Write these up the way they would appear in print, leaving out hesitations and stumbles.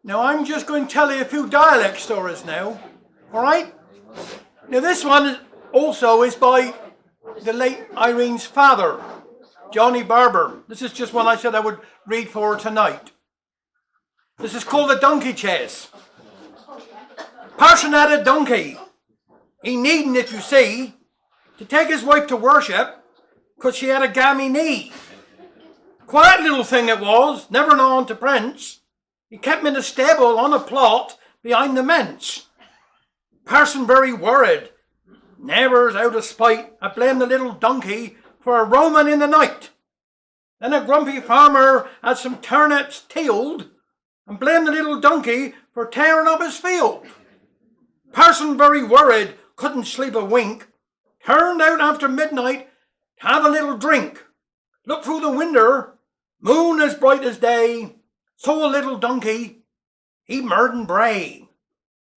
Now I'm just going to tell you a few dialect stories now, alright? Now this one also is by the late Irene's father, Johnny Barber. This is just one I said I would read for her tonight. This is called the donkey chase. Parson had a donkey. He needn't, if you see, to take his wife to worship, 'cause she had a gammy knee. Quiet little thing it was, never known to prince. He kept him in a stable on a plot behind the manse. Parson very worried. Neighbours out of spite had blamed the little donkey for a roaming in the night. Then a grumpy farmer had some turnips tilled and blamed the little donkey for tearing up his field. Parson very worried, couldn't sleep a wink. Turned out after midnight to have a little drink. Looked through the window, moon as bright as day. Saw a little donkey, he murred and bray.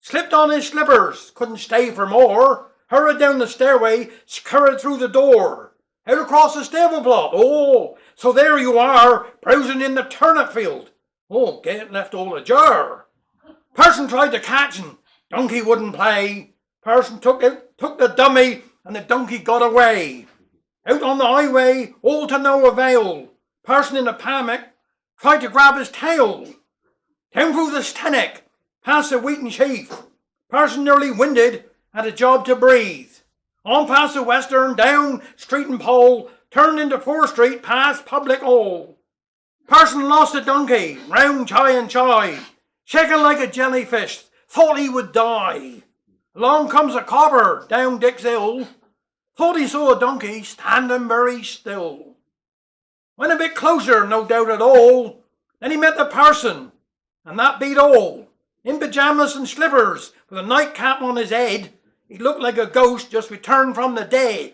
Slipped on his slippers, couldn't stay for more. Hurried down the stairway, scurried through the door. Out across the stable plot, oh, so there you are, browsing in the turnip field. Oh, get left all ajar. Parson tried to catch him, donkey wouldn't play. Parson took the dummy, and the donkey got away. Out on the highway, all to no avail. Parson in a panic tried to grab his tail. Down through the Stenick, past the wheaten sheaf. Parson nearly winded, had a job to breathe. On past the Western, down Street and Pole, turned into 4th Street, past Public Hall. Parson lost a donkey, round chai and chai, shaking like a jellyfish, thought he would die. Along comes a cobber down Dick's Hill, thought he saw a donkey standing very still. Went a bit closer, no doubt at all. Then he met the parson, and that beat all. In pyjamas and slippers, with a nightcap on his head, he looked like a ghost just returned from the dead.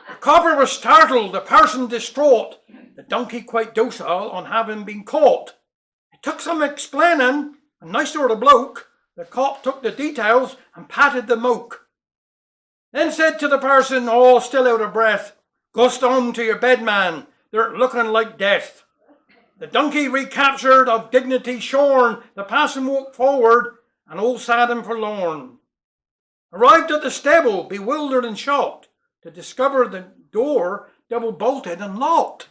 The cobber was startled, the parson distraught, the donkey quite docile on having been caught. It took some explaining, a nice sort of bloke. The cop took the details and patted the moke. Then said to the parson, all still out of breath, "Gust home to your bed, man, they're looking like death." The donkey recaptured, of dignity shorn, the parson walked forward, and all sad and forlorn. Arrived at the stable, bewildered and shocked, to discover the door double bolted and locked.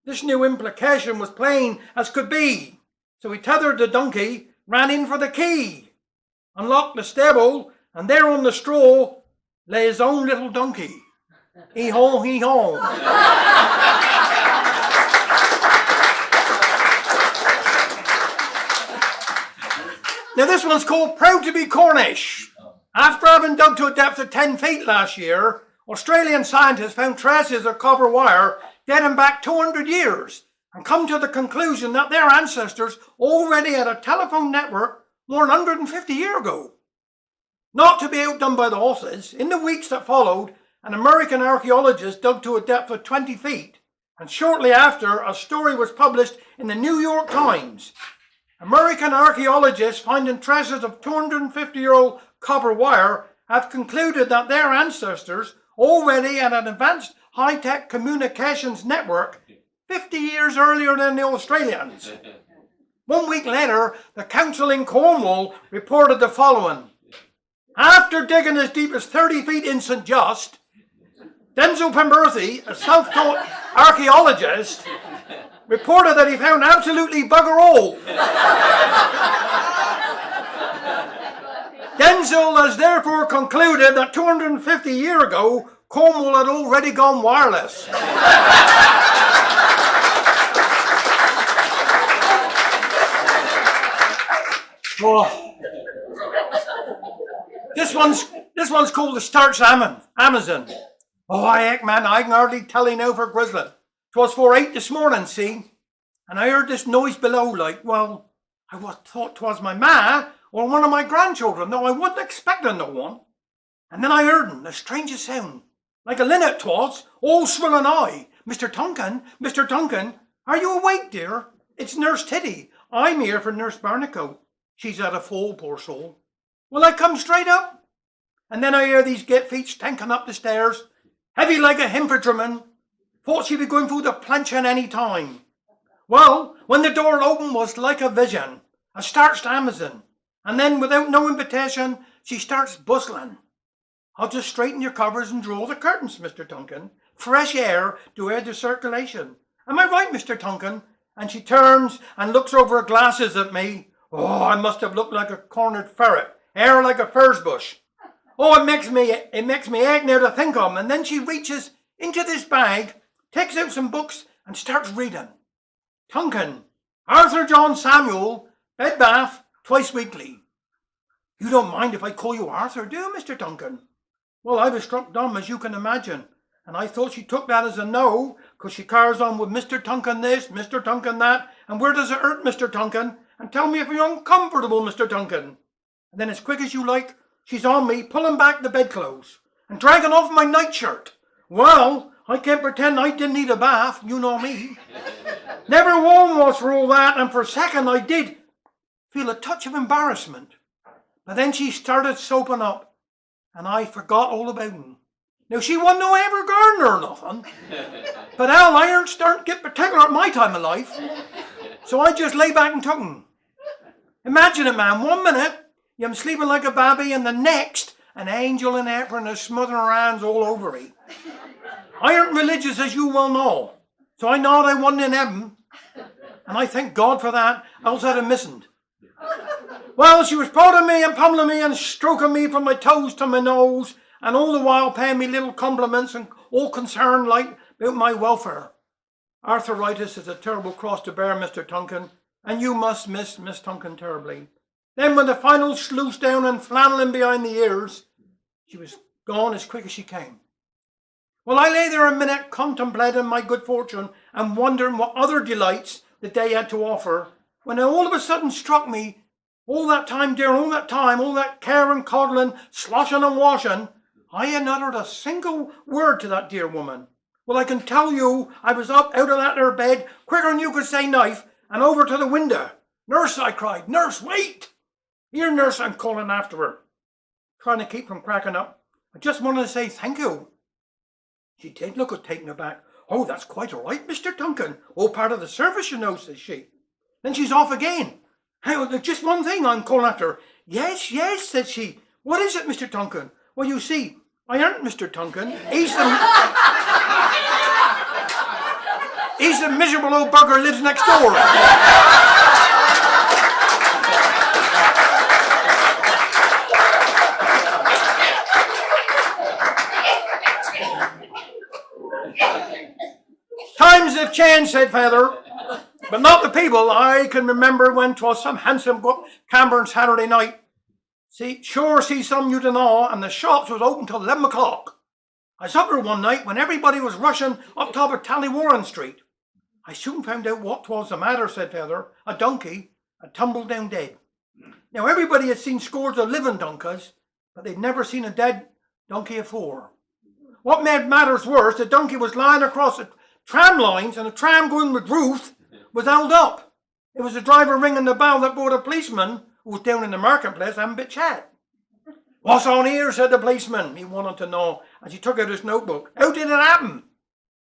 This new implication was plain as could be, so he tethered the donkey, ran in for the key, unlocked the stable, and there on the straw lay his own little donkey. Hee-haw, hee-haw. Now this one's called Proud to be Cornish. After having dug to a depth of 10 feet last year, Australian scientists found traces of copper wire dating back 200 years and come to the conclusion that their ancestors already had a telephone network more than 150 years ago. Not to be outdone by the horses, in the weeks that followed, an American archaeologist dug to a depth of 20 feet, and shortly after, a story was published in the New York Times. American archaeologists finding treasures of 250-year-old copper wire have concluded that their ancestors already had an advanced high-tech communications network 50 years earlier than the Australians. 1 week later, the council in Cornwall reported the following. After digging as deep as 30 feet in St. Just, Denzel Pemberthy, a self-taught archaeologist, reported that he found absolutely bugger all. Denzel has therefore concluded that 250 years ago, Cornwall had already gone wireless. Oh. This one's called the Starch Amazon. Oh, heck, man, I can hardly tell you now for grizzling. 'Twas 4:08 this morning, see, and I heard this noise below, like, well, I thought 'twas my ma or one of my grandchildren, though I wasn't expecting no one. And then I heard the strangest sound, like a linnet 'twas, all shrill and high. Mr. Tunkin, are you awake, dear? It's Nurse Titty. I'm here for Nurse Barnacote. She's had a fall, poor soul. Will I come straight up? And then I hear these get feet stanking up the stairs, heavy like a infantryman. Thought she'd be going through the planching any time. Well, when the door opened was like a vision. I starts to Amazon, and then without no invitation, she starts bustling. I'll just straighten your covers and draw the curtains, Mr. Duncan. Fresh air to aid the circulation. Am I right, Mr. Duncan? And she turns and looks over her glasses at me. Oh, I must have looked like a cornered ferret, hair like a furze bush. Oh, it makes me ache now to think of 'em. And then she reaches into this bag, takes out some books and starts reading. Duncan, Arthur John Samuel, bed bath, twice weekly. You don't mind if I call you Arthur, do you, Mr. Duncan? Well, I was struck dumb, as you can imagine, and I thought she took that as a no, because she carries on with Mr. Duncan this, Mr. Duncan that, and where does it hurt, Mr. Duncan? And tell me if you're uncomfortable, Mr. Duncan. And then as quick as you like, she's on me, pulling back the bedclothes, and dragging off my nightshirt. Well, I can't pretend I didn't need a bath, you know me. Never warm was for all that, and for a second I did feel a touch of embarrassment. But then she started soaping up, and I forgot all about him. Now, she wasn't no ever gardener or nothing, but hell, I aren't starting to get particular at my time of life, so I just lay back and took him. Imagine it, man, 1 minute, I'm sleeping like a babby, and the next, an angel in apron is smothering her hands all over me. I aren't religious, as you well know, so I know I wasn't in heaven, and I thank God for that, else I'd have missed. Well, she was proud of me and pummeling me and stroking me from my toes to my nose, and all the while paying me little compliments and all concerned like about my welfare. Arthritis is a terrible cross to bear, Mr. Duncan, and you must miss Miss Duncan terribly. Then when the final sluice down and flanneling behind the ears, she was gone as quick as she came. Well, I lay there a minute contemplating my good fortune and wondering what other delights the day had to offer, when it all of a sudden struck me, all that time, dear, all that care and coddling, sloshing and washing, I hadn't uttered a single word to that dear woman. Well, I can tell you, I was up out of that there bed, quicker than you could say knife, and over to the window. Nurse, I cried, nurse, wait! Here, nurse, I'm calling after her, trying to keep from cracking up. I just wanted to say thank you. She did look taken aback. Oh, that's quite all right, Mr. Duncan. All part of the service, you know, says she. Then she's off again. Hey, well, just one thing, I'm calling after her. Yes, yes, said she. What is it, Mr. Duncan? Well, you see, I aren't Mr. Duncan. He's the miserable old bugger who lives next door. Times have changed, said father, but not the people. I can remember when 'twas some handsome Camborne Saturday night. See some you to know, and the shops was open till 11 o'clock. I was up there one night when everybody was rushing up top of Tallywarren Street. I soon found out what 'twas the matter, said father. A donkey had tumbled down dead. Now everybody had seen scores of living donkeys, but they'd never seen a dead donkey afore. What made matters worse, the donkey was lying across the tram lines, and the tram going with Ruth was held up. It was the driver ringing the bell that brought a policeman who was down in the marketplace having a bit chat. What's on here, said the policeman. He wanted to know, as he took out his notebook. How did it happen?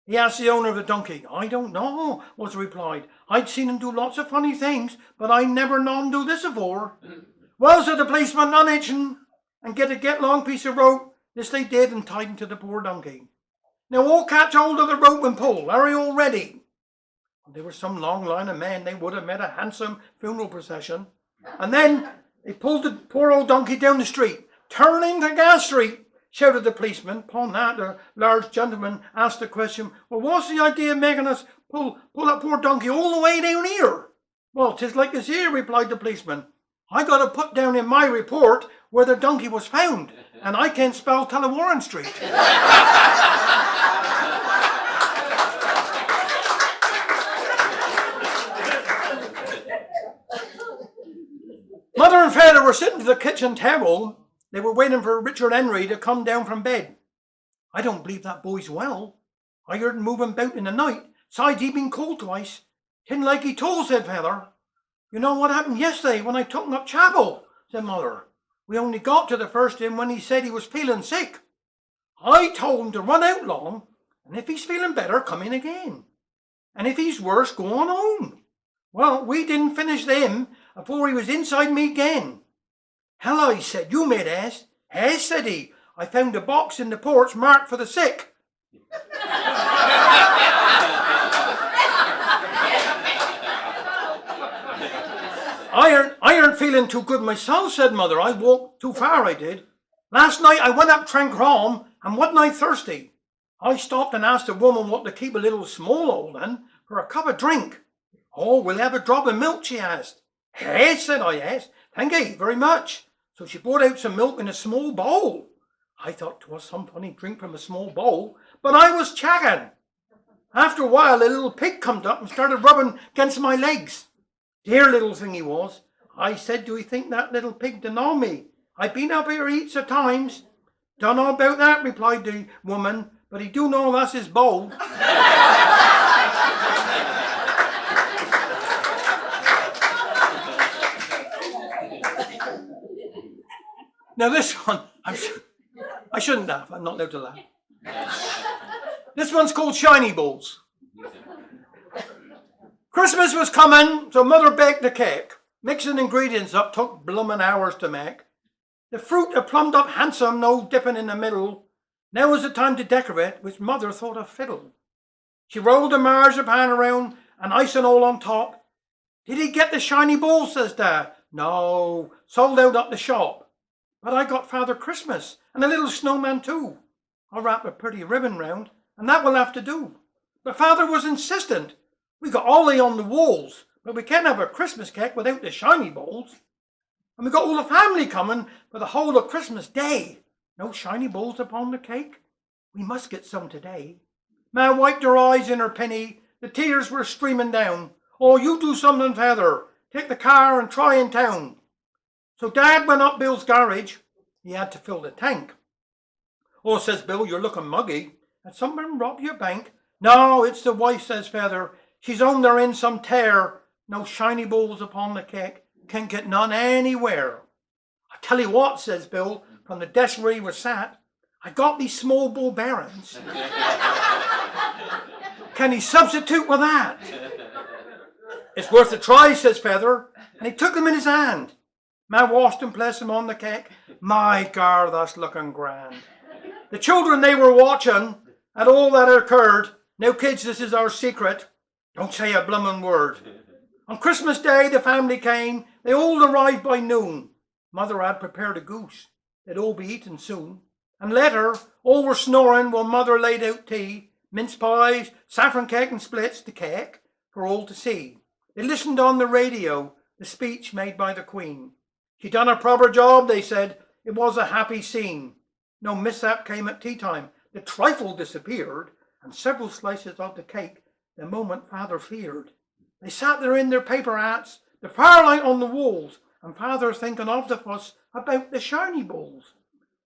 He asked the owner of the donkey. I don't know, was the reply. I'd seen him do lots of funny things, but I never known him do this afore. Well, said the policeman, not itching, and get a long piece of rope. This they did and tied him to the poor donkey. Now all catch hold of the rope and pull. Are you all ready? There was some long line of men. They would have met a handsome funeral procession. And then they pulled the poor old donkey down the street. Turning to Gas Street, shouted the policeman. Upon that, the large gentleman asked the question, well, what's the idea of making us pull that poor donkey all the way down here? Well, 'tis like this here, replied the policeman. I got to put down in my report where the donkey was found, and I can't spell Tallywarren Street. Mother and father were sitting to the kitchen table. They were waiting for Richard Henry to come down from bed. I don't believe that boy's well. I heard him moving about in the night. Besides, he'd been cold twice. Didn't like he told, said father. You know what happened yesterday when I took him up chapel, said mother. We only got to the first hymn when he said he was feeling sick. I told him to run out long, and if he's feeling better, come in again. and if he's worse, go on home. Well, we didn't finish them afore he was inside me again. Hell, I said, you made haste. Haste, said he. I found a box in the porch marked for the sick. I aren't feeling too good myself, said Mother. I walked too far, I did. Last night I went up Trancrom and wasn't I thirsty. I stopped and asked a woman what to keep a little small old un for a cup of drink. Oh, we'll have a drop of milk, she asked. Yes, said I, yes. Thank you very much. So she brought out some milk in a small bowl. I thought 'twas some funny drink from a small bowl, but I was chagging. After a while, a little pig come up and started rubbing against my legs. Dear little thing he was. I said, do you think that little pig deny me? I've been up here heaps of times. Don't know about that, replied the woman, but he do know that's his bowl. Now this one, I shouldn't laugh. I'm not allowed to laugh. This one's called Shiny Balls. Christmas was coming, so Mother baked the cake. Mixing ingredients up took bloomin' hours to make. The fruit had plumbed up handsome, no dipping in the middle. Now was the time to decorate, which Mother thought a fiddle. She rolled the marzipan around and icing all on top. Did he get the shiny balls, says Dad. No, sold out at the shop. But I got Father Christmas and a little snowman too. I'll wrap a pretty ribbon round, and that will have to do. But Father was insistent. We got holly on the walls, but we can't have a Christmas cake without the shiny balls. And we got all the family coming for the whole of Christmas Day. No shiny balls upon the cake? We must get some today. Ma wiped her eyes in her penny. The tears were streaming down. Oh, you do something, Father. Take the car and try in town. So Dad went up Bill's garage. He had to fill the tank. Oh, says Bill, you're looking muggy. Had someone robbed your bank? No, it's the wife, says Father. She's owned there in some tear. No shiny balls upon the cake. Can't get none anywhere. I tell you what, says Bill, from the desk where he was sat. I got these small ball bearings. Can he substitute with that? It's worth a try, says Feather, and he took them in his hand. Ma washed and blessed him on the cake. My gar, that's looking grand. The children, they were watching at all that occurred. Now, kids, this is our secret. Don't say a bloomin' word. On Christmas Day, the family came. They all arrived by noon. Mother had prepared a goose. They'd all be eaten soon. And later, all were snoring while Mother laid out tea, mince pies, saffron cake and splits, the cake, for all to see. They listened on the radio, the speech made by the Queen. She done a proper job, they said. It was a happy scene. No mishap came at tea time. The trifle disappeared, and several slices of the cake the moment Father feared. They sat there in their paper hats, the firelight on the walls, and Father thinking of the fuss about the shiny balls.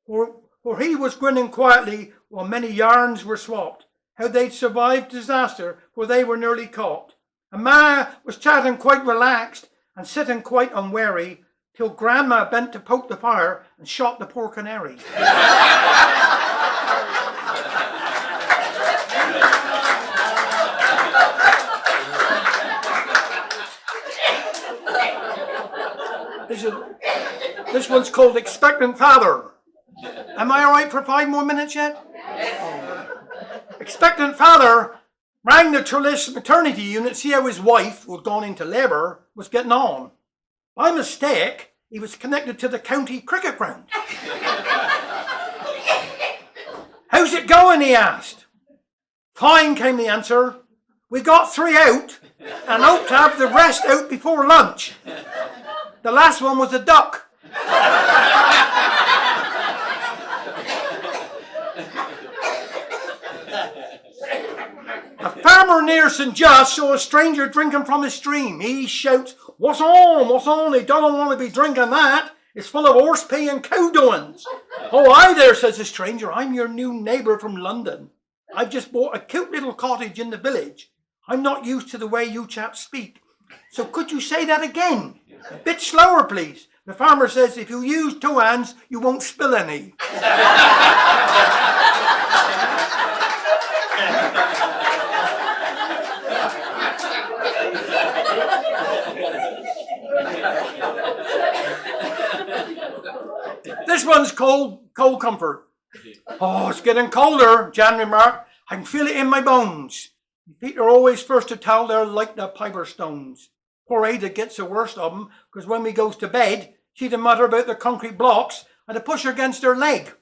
For he was grinning quietly while many yarns were swapped, how they'd survived disaster, for they were nearly caught. And Ma was chatting quite relaxed and sitting quite unwary, till Grandma bent to poke the fire and shot the poor canary. This one's called Expectant Father. Am I all right for 5 more minutes yet? Expectant Father rang the Trellis maternity unit to see how his wife, who had gone into labour, was getting on. By mistake, he was connected to the county cricket ground. How's it going, he asked. Fine, came the answer. We got 3 out and hope to have the rest out before lunch. The last one was a duck. A farmer near St. Just saw a stranger drinking from a stream. He shouts, "What's on? What's on? He don't want to be drinking that. It's full of horse pee and cow doings." "Oh, hi there," says the stranger. "I'm your new neighbour from London. I've just bought a cute little cottage in the village. I'm not used to the way you chaps speak. So could you say that again? A bit slower, please." The farmer says, "If you use 2 hands, you won't spill any." one's cold comfort. Oh, it's getting colder, Jan remarked. I can feel it in my bones. My feet are always first to towel, they're like the piper stones. Poor Ada gets the worst of them, because when we goes to bed, she'd a mutter about the concrete blocks and a push against her leg.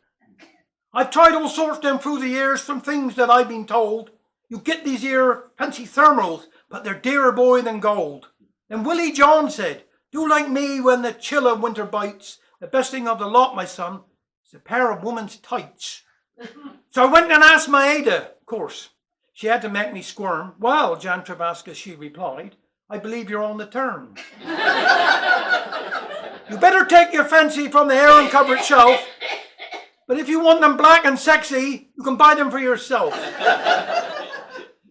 I've tried all sorts of them through the years, from things that I've been told. You get these here fancy thermals, but they're dearer, boy, than gold. Then Willie John said, do like me when the chill of winter bites. The best thing of the lot, my son, is a pair of woman's tights. So I went and asked my Ada, of course. She had to make me squirm. Well, Jan Travaska, she replied, I believe you're on the turn. You better take your fancy from the Aaron cupboard shelf, but if you want them black and sexy, you can buy them for yourself.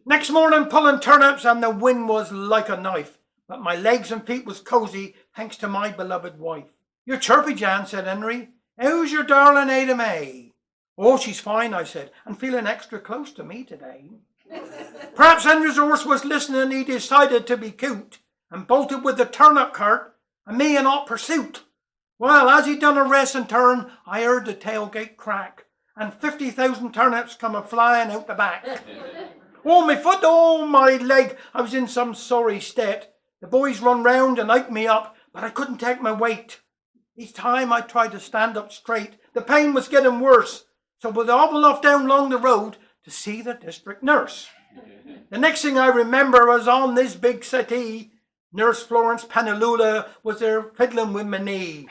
Next morning, pulling turnips, and the wind was like a knife, but my legs and feet was cosy, thanks to my beloved wife. You're chirpy, Jan, said Henry. How's your darling Ada May? Oh, she's fine, I said, and feeling extra close to me today. Perhaps Henry's horse was listening, he decided to be cute, and bolted with the turnip cart, and me in hot pursuit. Well, as he done a rest and turn, I heard the tailgate crack, and 50,000 turnips come a-flying out the back. Oh, my foot, oh, my leg, I was in some sorry state. The boys run round and hiked me up, but I couldn't take my weight. Each time I tried to stand up straight, the pain was getting worse, so we hobbled off down along the road to see the district nurse. The next thing I remember was on this big settee, Nurse Florence Panalula was there fiddling with my knee.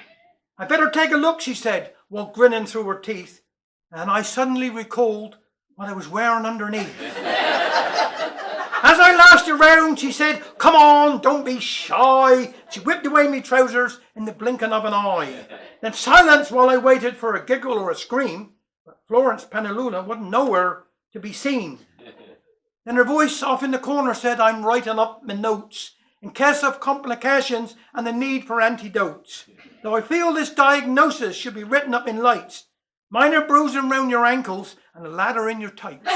I better take a look, she said, while grinning through her teeth, and I suddenly recalled what I was wearing underneath. As I lashed around, she said, come on, don't be shy. She whipped away me trousers in the blinking of an eye. Then silence while I waited for a giggle or a scream, but Florence Panalula wasn't nowhere to be seen. Then her voice off in the corner said, I'm writing up my notes in case of complications and the need for antidotes. Though I feel this diagnosis should be written up in lights. Minor bruising round your ankles and a ladder in your tights.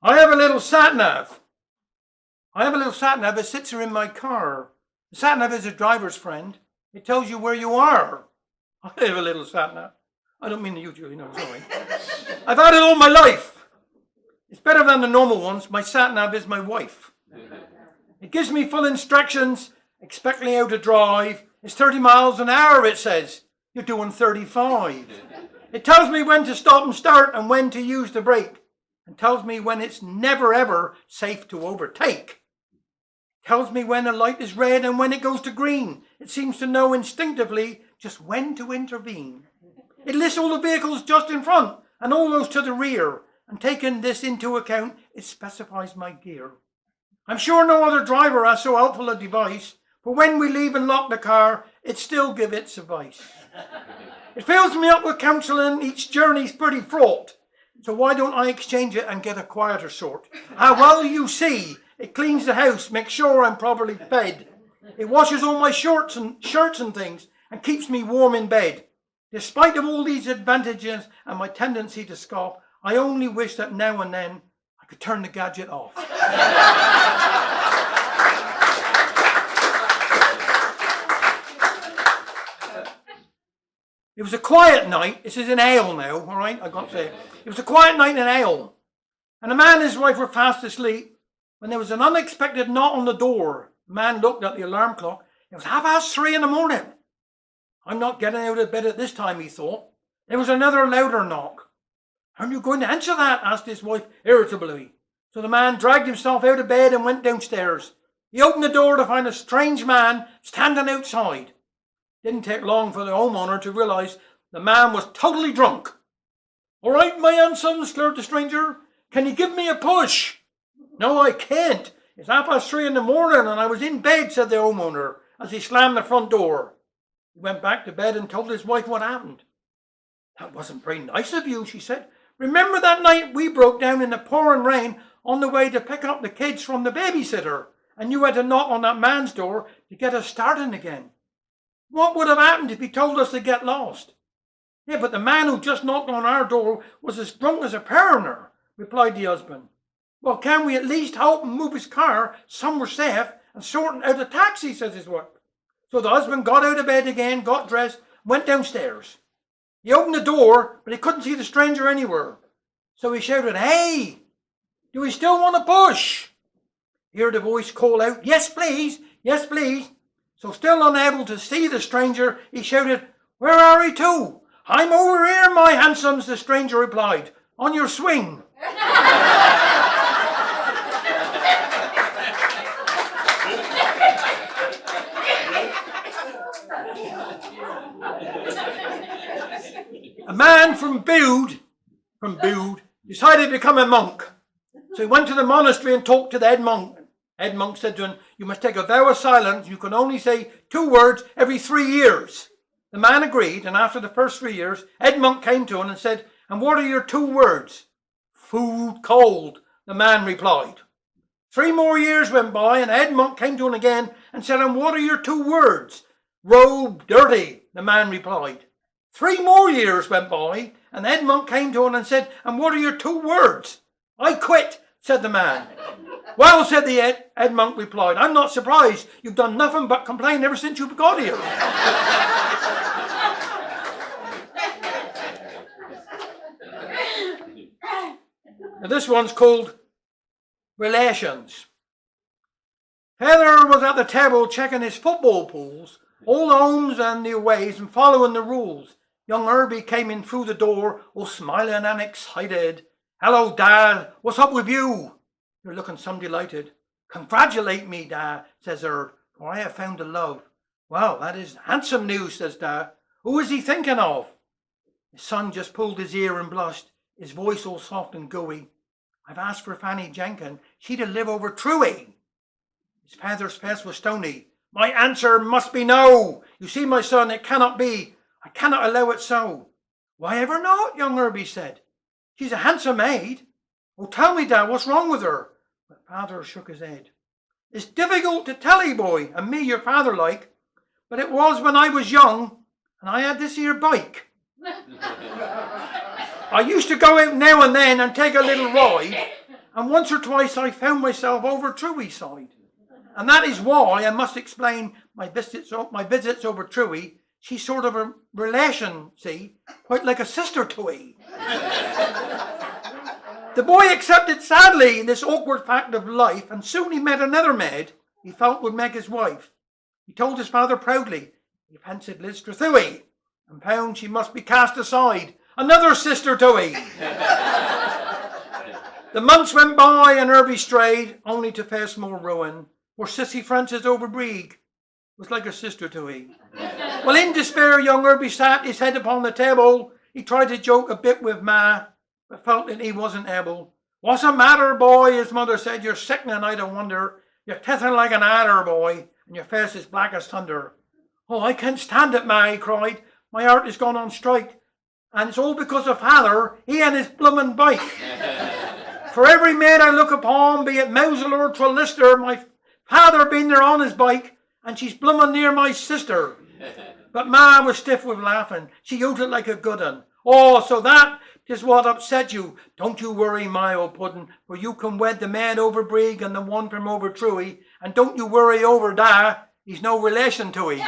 I have a little sat-nav. It sits here in my car. The sat-nav is a driver's friend. It tells you where you are. I have a little sat-nav. I don't mean the you, Julie, no, sorry. I've had it all my life. It's better than the normal ones. My sat-nav is my wife. It gives me full instructions, expect me how to drive. It's 30 miles an hour, it says. You're doing 35. It tells me when to stop and start and when to use the brake. And tells me when it's never ever safe to overtake. Tells me when a light is red and when it goes to green. It seems to know instinctively just when to intervene. It lists all the vehicles just in front and all those to the rear. And taking this into account, it specifies my gear. I'm sure no other driver has so helpful a device, for when we leave and lock the car, it still gives its advice. It fills me up with counselling, each journey's pretty fraught. So why don't I exchange it and get a quieter sort? Well, you see, it cleans the house, makes sure I'm properly fed. It washes all my shirts and things and keeps me warm in bed. Despite of all these advantages and my tendency to scoff, I only wish that now and then I could turn the gadget off. It was a quiet night. This is in Ale now, all right? I got to say. It was a quiet night in Ale. And a man and his wife were fast asleep when there was an unexpected knock on the door. The man looked at the alarm clock. It was 3:30 in the morning. I'm not getting out of bed at this time, he thought. There was another louder knock. Aren't you going to answer that? Asked his wife irritably. So the man dragged himself out of bed and went downstairs. He opened the door to find a strange man standing outside. Didn't take long for the homeowner to realise the man was totally drunk. All right, my handsome, slurred the stranger. Can you give me a push? No, I can't. It's 3:30 in the morning and I was in bed, said the homeowner as he slammed the front door. He went back to bed and told his wife what happened. That wasn't very nice of you, she said. Remember that night we broke down in the pouring rain on the way to pick up the kids from the babysitter and you had to knock on that man's door to get us starting again? What would have happened if he told us to get lost? Yeah, but the man who just knocked on our door was as drunk as a pariner, replied the husband. Well, can we at least help him move his car somewhere safe and sorting out a taxi, says his wife. So the husband got out of bed again, got dressed, went downstairs. He opened the door, but he couldn't see the stranger anywhere. So he shouted, "Hey, do we still want to push?" He heard a voice call out, "Yes, please, yes, please." So still unable to see the stranger, he shouted, "Where are you to?" "I'm over here, my handsomes," the stranger replied, "on your swing." A man from Bude, decided to become a monk. So he went to the monastery and talked to the head monk. Head monk said to him, "You must take a vow of silence. You can only say 2 words every 3 years. The man agreed, and after the first 3 years, head monk came to him and said, "And what are your 2 words?" "Food cold," the man replied. 3 more years went by, and head monk came to him again and said, "And what are your 2 words?" "Robe dirty," the man replied. 3 more years went by, and the head monk came to him and said, "And what are your 2 words?" "I quit," said the man. "Well," said the head monk replied, "I'm not surprised. You've done nothing but complain ever since you got here." Now this one's called Relations. Heather was at the table checking his football pools, all the homes and the aways, and following the rules. Young Herbie came in through the door, all smiling and excited. "Hello, Dad, what's up with you?" "You're looking some delighted." "Congratulate me, Dad," says Herb, "for I have found a love." "Well, that is handsome news," says Dad. "Who is he thinking of?" His son just pulled his ear and blushed, his voice all soft and gooey. "I've asked for Fanny Jenkin. She to live over Truey." His father's face was stony. "My answer must be no. You see, my son, it cannot be. I cannot allow it so." "Why ever not?" young Herbie said. "She's a handsome maid." "Oh, tell me, Dad, what's wrong with her?" But father shook his head. "It's difficult to tell 'ee, boy, and me your father like, but it was when I was young, and I had this here bike. I used to go out now and then and take a little ride, and once or twice I found myself over Truey side. And that is why I must explain my visits over Truey. She's sort of a relation, see, quite like a sister to 'ee." The boy accepted sadly this awkward fact of life, and soon he met another maid he felt would make his wife. He told his father proudly he fancied Liz Strathui, and found she must be cast aside, another sister to 'ee. The months went by and Herbie strayed, only to face more ruin. For Sissy Frances Overbreeg was like a sister to 'ee. Well, in despair, young Herbie sat his head upon the table. He tried to joke a bit with Ma, but felt that he wasn't able. "What's the matter, boy?" his mother said. "You're sickening, I don't wonder. You're tithing like an adder, boy, and your face is black as thunder." "Oh, I can't stand it, Ma," he cried. "My heart has gone on strike, and it's all because of father, he and his bloomin' bike. For every maid I look upon, be it Mousel or Trelister, my father been there on his bike, and she's bloomin' near my sister." But Ma was stiff with laughing. She hooted like a good un. "Oh, so that is what upset you. Don't you worry, my old puddin', for you can wed the maid over Breeg and the one from over Truey, and don't you worry over Da, he's no relation to 'ee."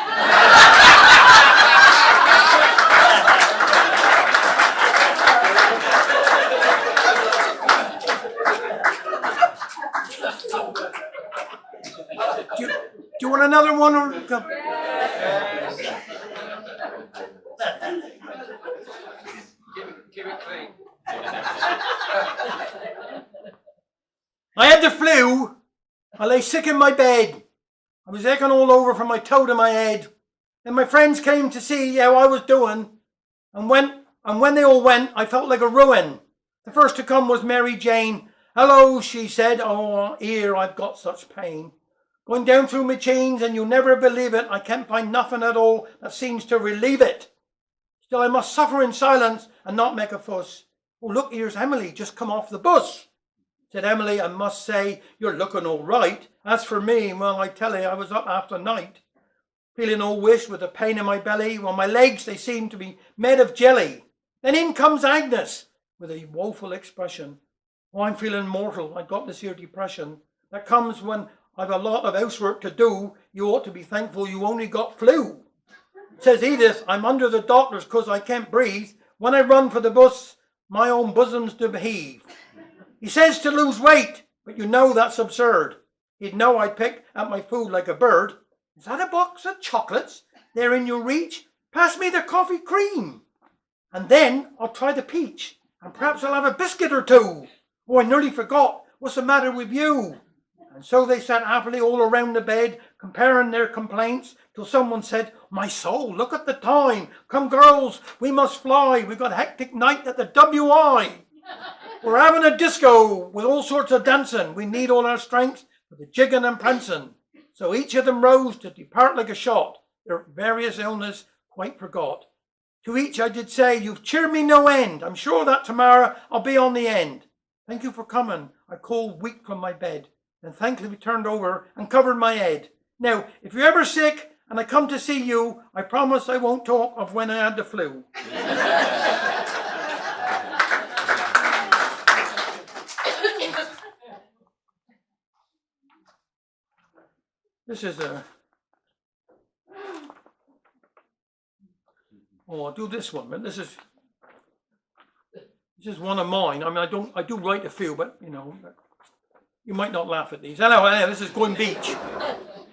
Do you want another one? Or go? Give it clean. I had the flu. I lay sick in my bed. I was aching all over from my toe to my head. Then my friends came to see how I was doing. And when they all went, I felt like a ruin. The first to come was Mary Jane. "Hello," she said. "Oh, here I've got such pain. Going down through my chains, and you'll never believe it, I can't find nothing at all that seems to relieve it. Still I must suffer in silence and not make a fuss. Oh, look, here's Emily, just come off the bus." Said Emily, "I must say, you're looking all right. As for me, well, I tell you, I was up after night, feeling all wish with a pain in my belly, while my legs, they seemed to be made of jelly. Then in comes Agnes, with a woeful expression. Oh, I'm feeling mortal. I got this here depression. That comes when I've a lot of housework to do. You ought to be thankful you only got flu. Says Edith, I'm under the doctors 'cause I can't breathe. When I run for the bus, my own bosom's to heave. He says to lose weight, but you know that's absurd. He'd know I'd pick at my food like a bird. Is that a box of chocolates? They're in your reach? Pass me the coffee cream. And then I'll try the peach. And perhaps I'll have a biscuit or two. Oh, I nearly forgot. What's the matter with you? And so they sat happily all around the bed, comparing their complaints, till someone said, my soul, look at the time. Come, girls, we must fly. We've got a hectic night at the WI. We're having a disco with all sorts of dancing. We need all our strength for the jigging and prancing. So each of them rose to depart like a shot, their various illness quite forgot. To each I did say, you've cheered me no end. I'm sure that tomorrow I'll be on the end. Thank you for coming. I called weak from my bed. Then thankfully turned over and covered my head. Now, if you're ever sick and I come to see you, I promise I won't talk of when I had the flu. This is a... Oh, I'll do this one, but this is one of mine. I mean, I do write a few, but you know, you might not laugh at these. Hello, this is Going Beach.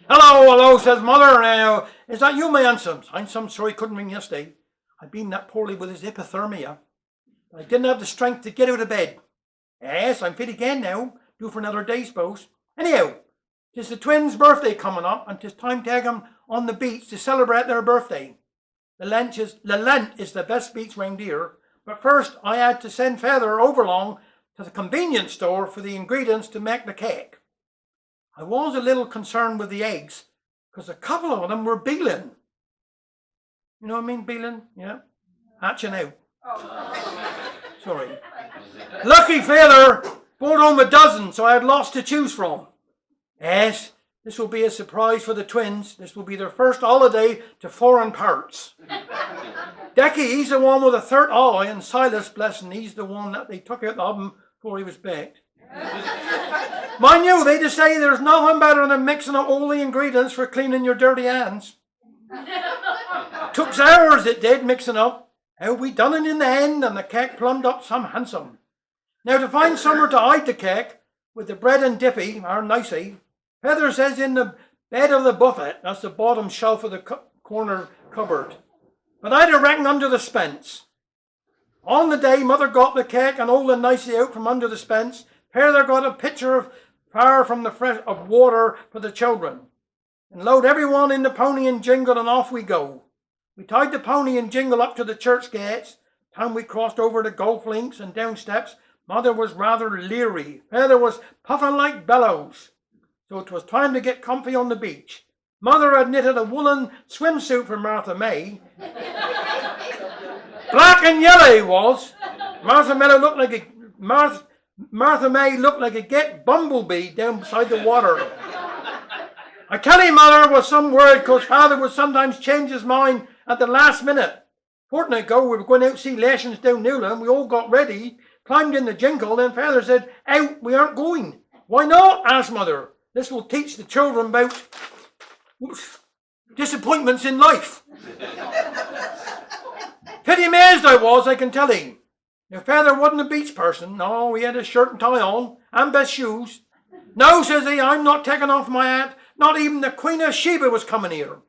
Hello, says Mother. Now, is that you, my handsome? I'm sorry, couldn't ring yesterday. I'd been that poorly with his hypothermia. I didn't have the strength to get out of bed. Yes, I'm fit again now. Due for another day, suppose. Anyhow, 'tis the twins' birthday coming up, and 'tis time to take them on the beach to celebrate their birthday. The Lent is the best beach round here, but first I had to send Feather overlong to the convenience store for the ingredients to make the cake. I was a little concerned with the eggs, because a couple of them were beeling. You know what I mean, beeling? Yeah? Hatching out. Sorry. Lucky Feather brought home a dozen, so I had lots to choose from. Yes, this will be a surprise for the twins. This will be their first holiday to foreign parts. Decky, he's the one with a third eye, and Silas, blessing, he's the one that they took out the oven before he was baked. Mind you, they just say there's nothing better than mixing up all the ingredients for cleaning your dirty hands. Took hours it did, mixing up. How we done it in the end, and the cake plumbed up some handsome. Now to find somewhere to hide the cake, with the bread and dippy, or nicey, Feather says in the bed of the buffet, that's the bottom shelf of the corner cupboard. But I'd reckon under the spence. On the day Mother got the cake and all the nicety out from under the spence, Feather got a pitcher of far from the fresh of water for the children. And load everyone in the pony and jingle, and off we go. We tied the pony and jingle up to the church gates. Time we crossed over the golf links and down steps, Mother was rather leery. Feather was puffing like bellows. So it was time to get comfy on the beach. Mother had knitted a woolen swimsuit for Martha May. Black and yellow he was. Martha May looked like a get bumblebee down beside the water. I tell you, Mother was some word, 'cause Father would sometimes change his mind at the last minute. Fortnight ago we were going out to see lessons down Newland. We all got ready, climbed in the jingle, then Father said, out, we aren't going. Why not? Asked Mother. This will teach the children about disappointments in life. Pretty amazed I was, I can tell you. Now, Feather wasn't a beach person. No, he had his shirt and tie on, and best shoes. No, says he, I'm not taking off my hat. Not even the Queen of Sheba was coming here.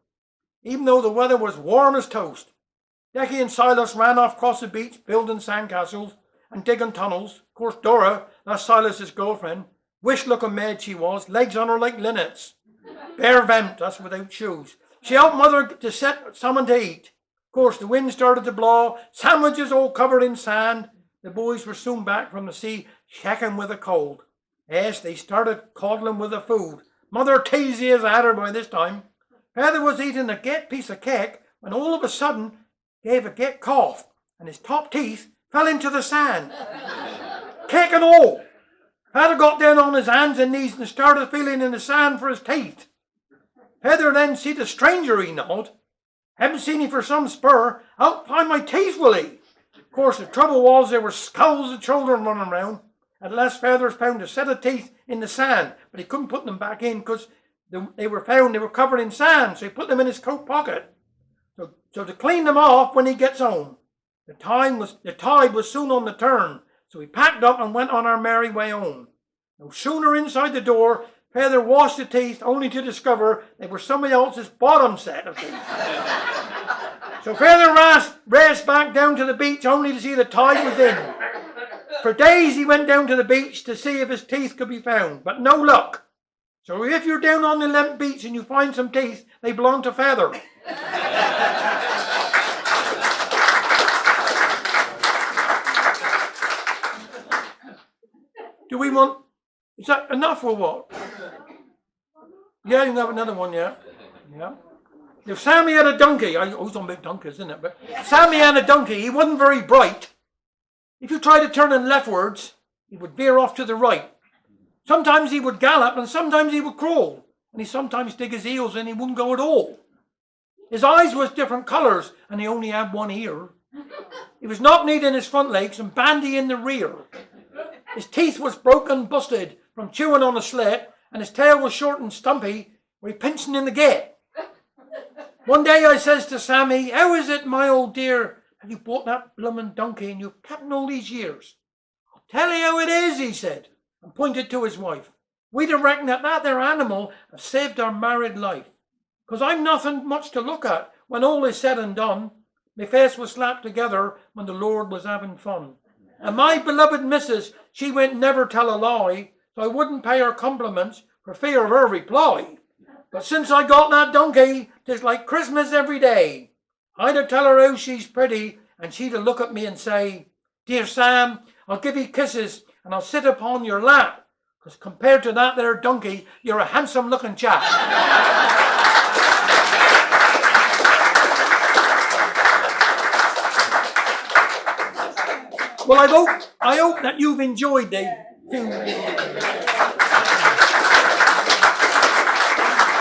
Even though the weather was warm as toast. Decky and Silas ran off across the beach, building sandcastles and digging tunnels. Of course, Dora, that's Silas's girlfriend, wish-looking maid she was, legs on her like linnets. Bare vent, that's without shoes. She helped Mother to set something to eat. Of course, the wind started to blow, sandwiches all covered in sand. The boys were soon back from the sea, shaking with the cold. Yes, they started coddling with the food. Mother teasy as a hatter by this time. Feather was eating a get piece of cake when all of a sudden gave a get cough, and his top teeth fell into the sand. Cake and all. Feather got down on his hands and knees and started feeling in the sand for his teeth. Feather then see the stranger, he gnawed. Haven't seen him for some spur. Out find my teeth, will he? Of course, the trouble was there were skulls of children running round. At last, Feathers found a set of teeth in the sand, but he couldn't put them back in because they were covered in sand, so he put them in his coat pocket. So to clean them off when he gets home. The tide was soon on the turn, so we packed up and went on our merry way home. No sooner inside the door, Feather washed the teeth, only to discover they were somebody else's bottom set of teeth. So Feather raced back down to the beach, only to see the tide was in. For days he went down to the beach to see if his teeth could be found, but no luck. So if you're down on the Lemp beach and you find some teeth, they belong to Feather. Is that enough or what? Yeah, you can have another one, yeah. If Sammy had a donkey, I was on about donkeys, isn't it? But Sammy had a donkey, he wasn't very bright. If you tried to turn him leftwards, he would veer off to the right. Sometimes he would gallop and sometimes he would crawl. And he sometimes dig his heels and he wouldn't go at all. His eyes was different colours and he only had one ear. He was knock-kneed in his front legs and bandy in the rear. His teeth was broken, busted from chewing on a slit, and his tail was short and stumpy, where he pinching in the gate. One day I says to Sammy, "How is it, my old dear, have you bought that bloomin' donkey and you've kept him all these years?" "I'll tell you how it is," he said, and pointed to his wife. "We'd have reckoned that there animal have saved our married life. 'Cause I'm nothing much to look at when all is said and done. My face was slapped together when the Lord was having fun. And my beloved missus, she won't never tell a lie, so I wouldn't pay her compliments for fear of her reply. But since I got that donkey, 'tis like Christmas every day. I'd a tell her how she's pretty, and she'd a look at me and say, 'Dear Sam, I'll give you kisses, and I'll sit upon your lap, 'cause compared to that there donkey, you're a handsome looking chap.'" Well, I hope that you've enjoyed the